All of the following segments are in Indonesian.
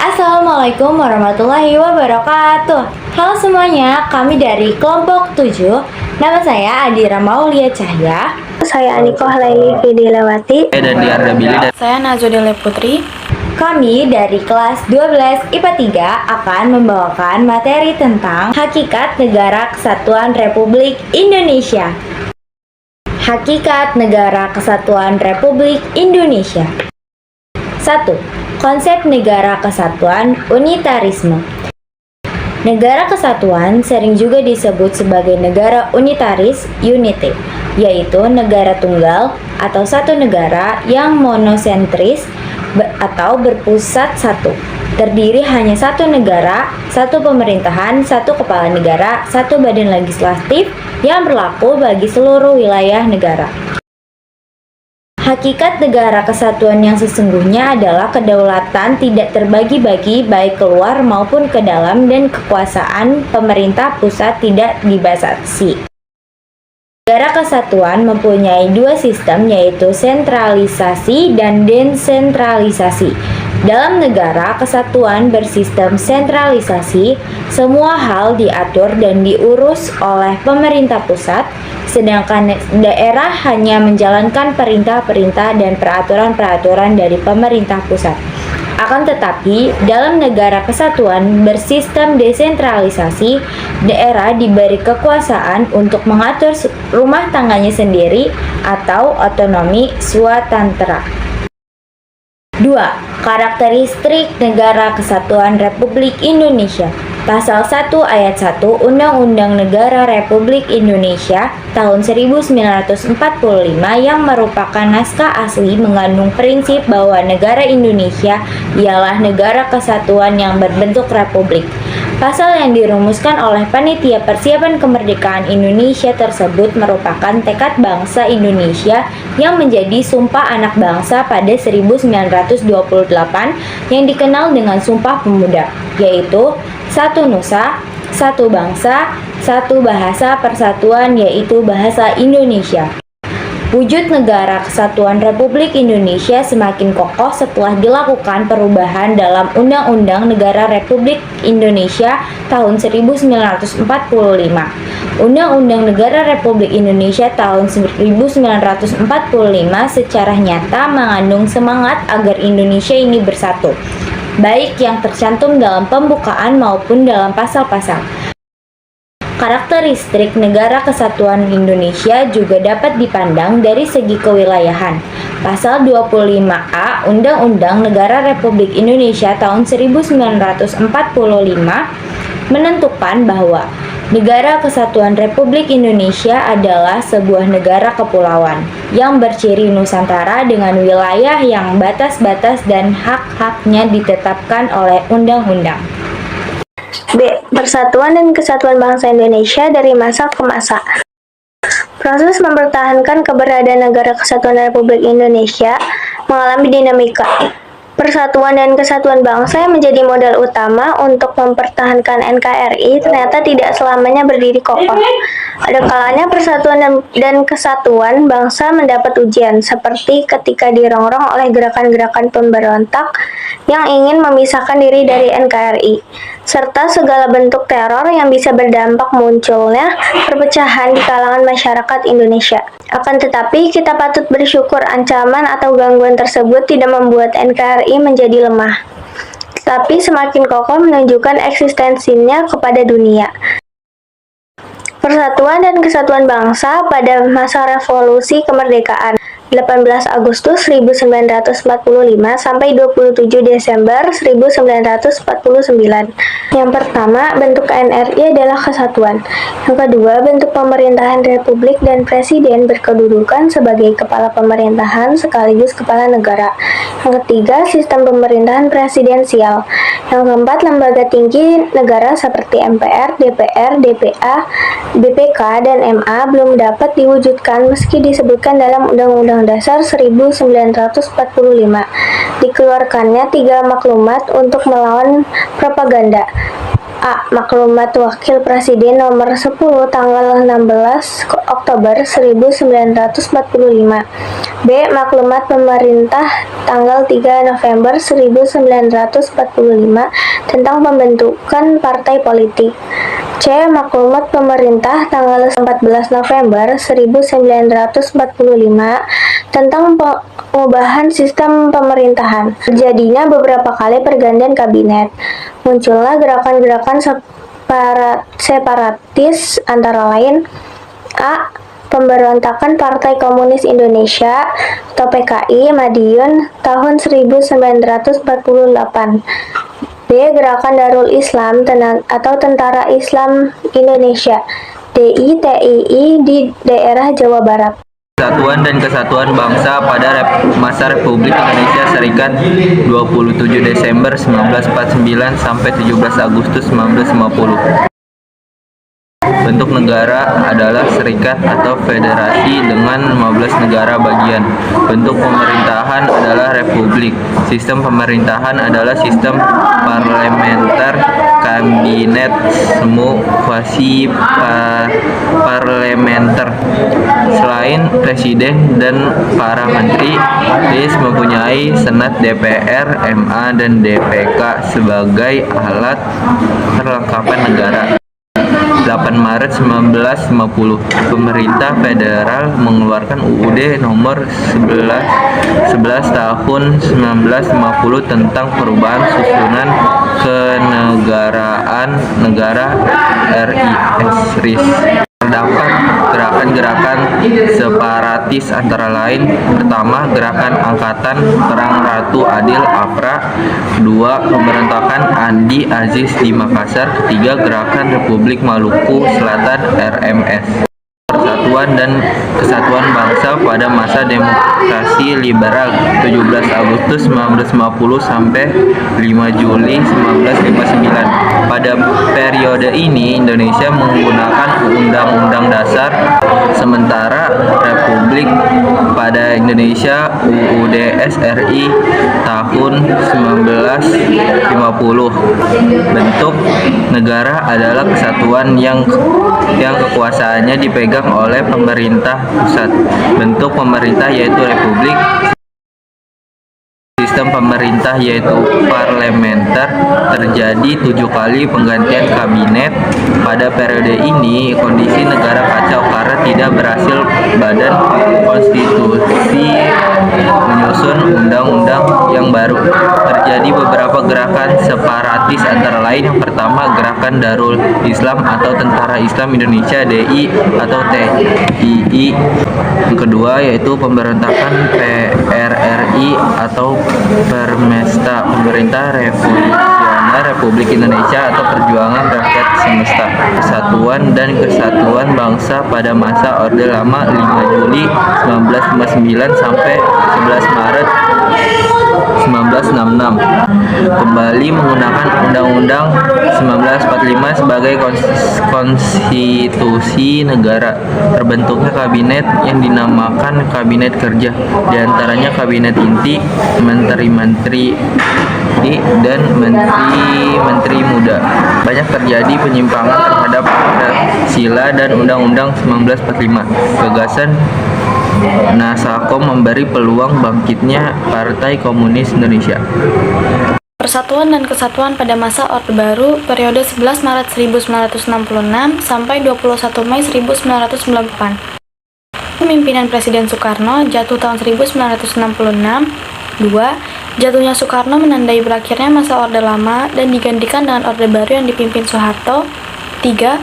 Assalamualaikum warahmatullahi wabarakatuh. Halo semuanya, kami dari kelompok 7. Nama saya Adira Maulia Cahya. Saya Anikoh Laili Fidilawati. Saya Nazudile Putri. Kami dari kelas 12 IPA 3 akan membawakan materi tentang Hakikat Negara Kesatuan Republik Indonesia. Hakikat Negara Kesatuan Republik Indonesia. 1. Konsep negara kesatuan unitarisme. Negara kesatuan sering juga disebut sebagai negara unitaris, unity, yaitu negara tunggal atau satu negara yang monosentris atau berpusat satu. Terdiri hanya satu negara, satu pemerintahan, satu kepala negara, satu badan legislatif yang berlaku bagi seluruh wilayah negara. Hakikat negara kesatuan yang sesungguhnya adalah kedaulatan tidak terbagi-bagi baik keluar maupun ke dalam dan kekuasaan pemerintah pusat tidak dibatasi. Negara kesatuan mempunyai dua sistem yaitu sentralisasi dan desentralisasi. Dalam negara kesatuan bersistem sentralisasi, semua hal diatur dan diurus oleh pemerintah pusat, sedangkan daerah hanya menjalankan perintah-perintah dan peraturan-peraturan dari pemerintah pusat. Akan tetapi, dalam negara kesatuan bersistem desentralisasi, daerah diberi kekuasaan untuk mengatur rumah tangganya sendiri atau otonomi swatantra. 2. Karakteristik Negara Kesatuan Republik Indonesia. Pasal 1 ayat 1 Undang-Undang Negara Republik Indonesia tahun 1945 yang merupakan naskah asli mengandung prinsip bahwa negara Indonesia ialah negara kesatuan yang berbentuk republik. Pasal yang dirumuskan oleh Panitia Persiapan Kemerdekaan Indonesia tersebut merupakan tekad bangsa Indonesia yang menjadi Sumpah Anak Bangsa pada 1928 yang dikenal dengan Sumpah Pemuda, yaitu satu nusa, satu bangsa, satu bahasa persatuan yaitu bahasa Indonesia. Wujud Negara Kesatuan Republik Indonesia semakin kokoh setelah dilakukan perubahan dalam Undang-Undang Negara Republik Indonesia tahun 1945. Undang-Undang Negara Republik Indonesia tahun 1945 secara nyata mengandung semangat agar Indonesia ini bersatu, baik yang tercantum dalam pembukaan maupun dalam pasal-pasal. Karakteristik Negara Kesatuan Indonesia juga dapat dipandang dari segi kewilayahan. Pasal 25A Undang-Undang Negara Republik Indonesia tahun 1945 menentukan bahwa Negara Kesatuan Republik Indonesia adalah sebuah negara kepulauan yang berciri Nusantara dengan wilayah yang batas-batas dan hak-haknya ditetapkan oleh undang-undang. B. Persatuan dan Kesatuan Bangsa Indonesia dari masa ke masa. Proses mempertahankan keberadaan Negara Kesatuan Republik Indonesia mengalami dinamika. Persatuan dan kesatuan bangsa yang menjadi modal utama untuk mempertahankan NKRI ternyata tidak selamanya berdiri kokoh. Ada kalanya persatuan dan kesatuan bangsa mendapat ujian, seperti ketika dirongrong oleh gerakan-gerakan pemberontak yang ingin memisahkan diri dari NKRI, serta segala bentuk teror yang bisa berdampak munculnya perpecahan di kalangan masyarakat Indonesia. Akan tetapi, kita patut bersyukur ancaman atau gangguan tersebut tidak membuat NKRI menjadi lemah, tapi semakin kokoh menunjukkan eksistensinya kepada dunia. Persatuan dan kesatuan bangsa pada masa revolusi kemerdekaan 18 Agustus 1945 sampai 27 Desember 1949. Yang pertama, bentuk NRI adalah kesatuan. Yang kedua, bentuk pemerintahan republik dan presiden berkedudukan sebagai kepala pemerintahan sekaligus kepala negara. Yang ketiga, sistem pemerintahan presidensial. Yang keempat, lembaga tinggi negara seperti MPR, DPR, DPA, BPK, dan MA belum dapat diwujudkan meski disebutkan dalam Undang-Undang Dasar 1945. Dikeluarkannya 3 maklumat untuk melawan propaganda. A. Maklumat Wakil Presiden nomor 10 tanggal 16 Oktober 1945. B. Maklumat Pemerintah tanggal 3 November 1945 tentang pembentukan partai politik. C. Maklumat Pemerintah tanggal 14 November 1945 tentang pengubahan sistem pemerintahan. Terjadinya beberapa kali pergantian kabinet. Munculnya gerakan-gerakan separatis antara lain A. Pemberontakan Partai Komunis Indonesia atau PKI Madiun tahun 1948. B. Gerakan Darul Islam atau Tentara Islam Indonesia DITII di daerah Jawa Barat. Persatuan dan Kesatuan Bangsa pada masa Republik Indonesia Serikat 27 Desember 1949 sampai 17 Agustus 1950. Bentuk negara adalah serikat atau federasi dengan 15 negara bagian. Bentuk pemerintahan adalah republik. Sistem pemerintahan adalah sistem parlementer, kabinet, semu, quasi parlementer. Selain presiden dan para menteri, RIS mempunyai senat, DPR, MA, dan DPK sebagai alat perlengkapan negara. 8 Maret 1950, pemerintah federal mengeluarkan UUD nomor 11 tahun 1950 tentang perubahan susunan kenegaraan negara RIS. Terdapat gerakan-gerakan separatis antara lain: pertama, Gerakan Angkatan Perang Ratu Adil APRA; kedua, Pemberontakan Andi Aziz di Makassar; ketiga, Gerakan Republik Maluku Selatan RMS. Persatuan dan Kesatuan Bangsa pada masa demokrasi liberal 17 Agustus 1950 sampai 5 Juli 1959. Pada periode ini Indonesia menggunakan Undang-Undang Dasar, sementara Republik pada Indonesia UUD SRI tahun 1950. Bentuk negara adalah kesatuan yang kekuasaannya dipegang oleh pemerintah pusat. Bentuk pemerintah yaitu republik. Sistem pemerintah yaitu parlementer. Terjadi 7 kali penggantian kabinet. Pada periode ini kondisi negara kacau karena tidak berhasil badan konstitusi menyusun undang-undang yang baru. Terjadi beberapa gerakan separatis antara lain: yang pertama, Gerakan Darul Islam atau Tentara Islam Indonesia DI atau TII. Yang kedua yaitu pemberontakan PRRI atau Permesta, Pemerintah Revolusioner Republik Indonesia atau Perjuangan Rakyat Semesta. Persatuan dan Kesatuan Bangsa pada masa Orde Lama 5 Juli 1959 sampai 11 Maret 1966. Kembali menggunakan Undang-Undang 1945 sebagai konstitusi negara. Terbentuknya kabinet yang dinamakan Kabinet Kerja, diantaranya Kabinet Inti, Menteri-Menteri dan Menteri-Menteri Muda. Banyak terjadi penyimpangan terhadap Pancasila dan Undang-Undang 1945. Gagasan Nasakom memberi peluang bangkitnya Partai Komunis Indonesia. Persatuan dan Kesatuan pada masa Orde Baru periode 11 Maret 1966 sampai 21 Mei 1998. Pemimpinan Presiden Soekarno jatuh tahun 1966. 2. Jatuhnya Soekarno menandai berakhirnya masa Orde Lama dan digantikan dengan Orde Baru yang dipimpin Soeharto. 3.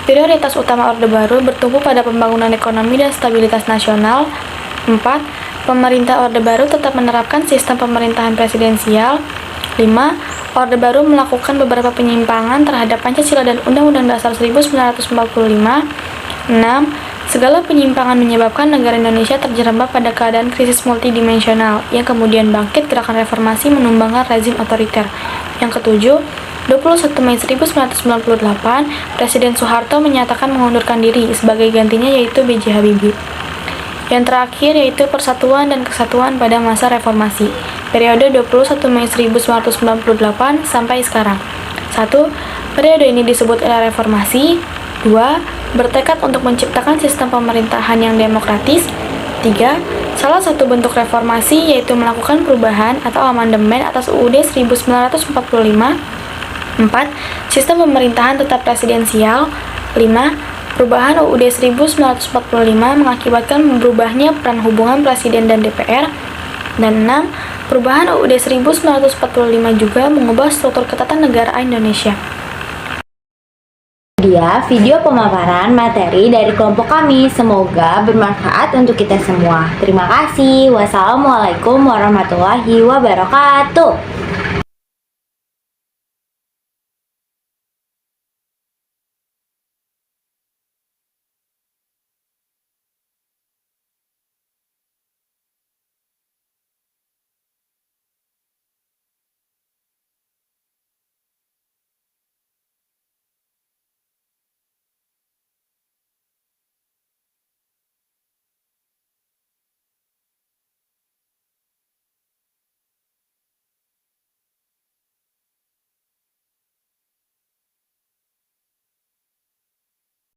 Prioritas utama Orde Baru bertumpu pada pembangunan ekonomi dan stabilitas nasional. 4. Pemerintah Orde Baru tetap menerapkan sistem pemerintahan presidensial. 5. Orde Baru melakukan beberapa penyimpangan terhadap Pancasila dan Undang-Undang Dasar 1945. 6. Segala penyimpangan menyebabkan negara Indonesia terjerembab pada keadaan krisis multidimensional yang kemudian bangkit gerakan reformasi menumbangkan rezim otoriter. Yang ketujuh, 21 Mei 1998, Presiden Soeharto menyatakan mengundurkan diri, sebagai gantinya yaitu B.J. Habibie. Yang terakhir yaitu Persatuan dan Kesatuan pada masa reformasi, periode 21 Mei 1998 sampai sekarang. 1. Periode ini disebut era reformasi. 2. Bertekad untuk menciptakan sistem pemerintahan yang demokratis. 3. Salah satu bentuk reformasi yaitu melakukan perubahan atau amandemen atas UUD 1945. 4. Sistem pemerintahan tetap presidensial. 5. Perubahan UUD 1945 mengakibatkan berubahnya peran hubungan presiden dan DPR. Dan 6. Perubahan UUD 1945 juga mengubah struktur ketatanegaraan Indonesia. Dia video pemaparan materi dari kelompok kami. Semoga bermanfaat untuk kita semua. Terima kasih. Wassalamualaikum warahmatullahi wabarakatuh.